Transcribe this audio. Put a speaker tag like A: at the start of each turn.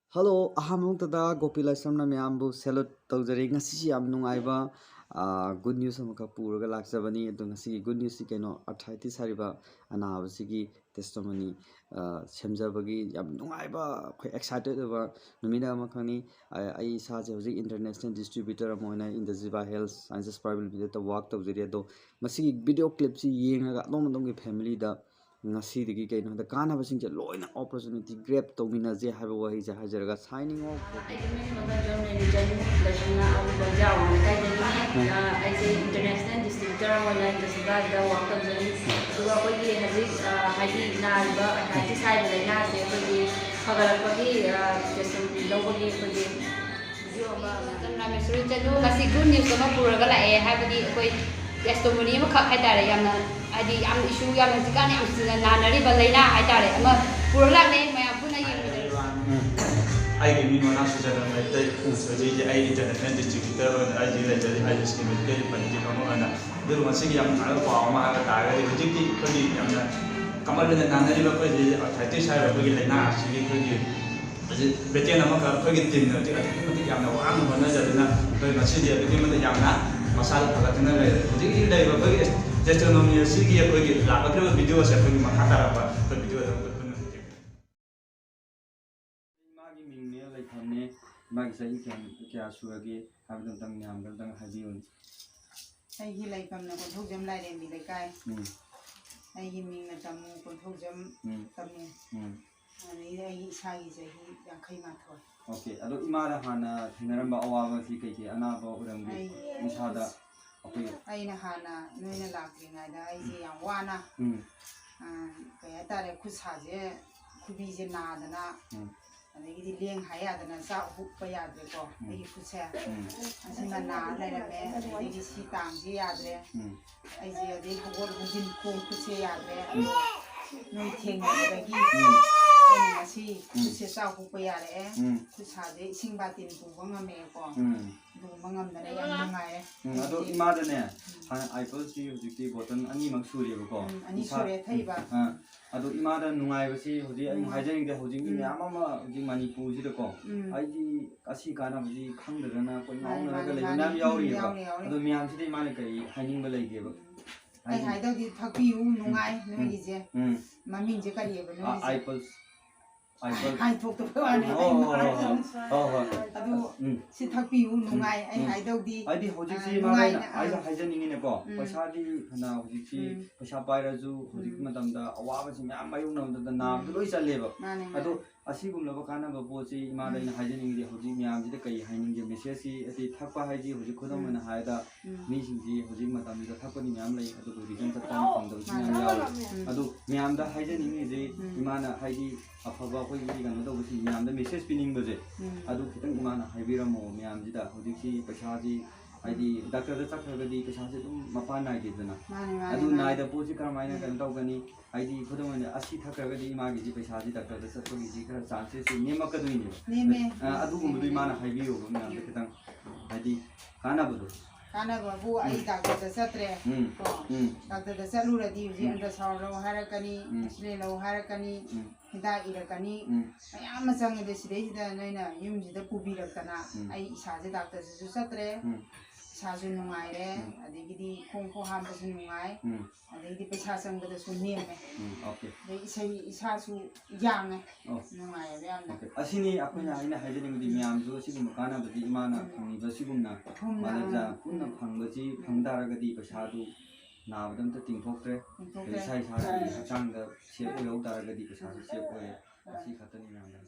A: Hello, ahamuktada Gopila samna myambu salute tawjari ngasi yam nungaiba good news amaka puraga laksabani adu ngasi good news keno arthritis hariba anabasigi testimony semjabagi yam nungaiba khoi excited aba numida amakani ai saje hoji international distributor amoina in the Ziva Health Sciences Private Limited ta work tawjari ado masigi video clip si yengaga nomdongi family da ngasi digi kaino da kana basing je loina opportunity grab to mina je haba wahi je hajaraga signing off
B: international distributor online Ziva da work tawjari suga koi haji haji nalba haji sai laina se koi fagalapagi jesum lobagi koi video ma tamna mesuri chanu kasi good news ma puraga la e habadi koi testimony ma khak haitare yamna adi am issue yam hajikani am sina nanari balaina haitare ama purla ne maya puna yemi
C: I give you one answer that I take I international distributor and I did I just give it but you know and there was a young farmer the Jiki could be come out in the nanari arthritis I will get a she could you Betiana could get dinner to Yamna one another very much the beginning of the Yamna Masala Palatina just to know me a city could get Labaka videos and put Mahata could be doing
A: Magazine can surely have them done young than Hazion.
D: I hear like from the Contogium light and be the guy. I give me a tamu Contogium coming. And I say, young Kaimato.
A: Okay, I don't matter Hana, Naramba Owa, Fiki, Anabo, Mishada. Okay,
D: I know Hana, no in a laughing, I say, and Wana. Kayata Kusaje, Kubizi Nadana. And ling higher than a south hook by Yadrico, you could say. I see my now, let a man, see down the Yadre. I see a day what was in cold to say Yadre. No king, I see, to say south hook by Yadre, to say, sing back in Bungamaco. Bungam the Yamai.
A: I don't imagine I first see the button, and even Suri.
D: And it's a table.
A: I don't imagine I was see hiding the Hojing Yamama, Manipu Zico. I see Asikana, the Kandana, the Miam City Manaka, hanging the lake.
D: I don't did toubiyu, no I, no easy. Mammy Jacari, I talked to one. Sit toubiyu, no I don't did.
A: I did Hojiki, I hiding in a go. Pasadi, now Hojiki, Pasapirazu, Hodik Madame, Awas, Mayuna, the Nam, Louisa Lever. I do a single Lavacana of Bosi, Mother in hiding the Hojimiam, the Kai, hanging the Messesi, the Tapa Haji, Hojikodam and Haida, meeting the Hojimatam, the Tapani Yamley, at the regions of town from the Sinam. I do Miam the hiding is the Imana Haidi, a Pava, and the Miam, the Mrs. Spinning was it. I do Kitan Imana, Hibiramo, Miam Jida, Hodiki, Pashaji. I did Doctor the Sakadi, Pashaji, Mapana did the I do neither Posika Mina and Dogani. I did put on the Asita Kavadi Magi, Pashaji, Doctor the Sakadi, chances in Nemakaduni.
D: Name
A: I do Mana Hibu, I did Hanabu.
D: Hanabu, I Doctor the Satre, Doctor the Salura, and the Sorrow Harakani, Slelo Harakani, Hida Irakani. I am a song in the city, the Nina, Yum, the Pubira Kana. I saw the Doctor Satre. Sasu nungaire, adigi kongko hampas nungai, adigi pesasang bada sunniam.
A: Okay.
D: They say sasu yang nungai yam.
A: Okay. Asini apanya ina hiding di miam so sigum kana badi imana khangi basigumna. Malaja punna phangbaji phangdaragadi pesadu nawadam ta tingthoktre. Sai sai hachang da shape yo daragadi pesadu shape ko asi khatani namda.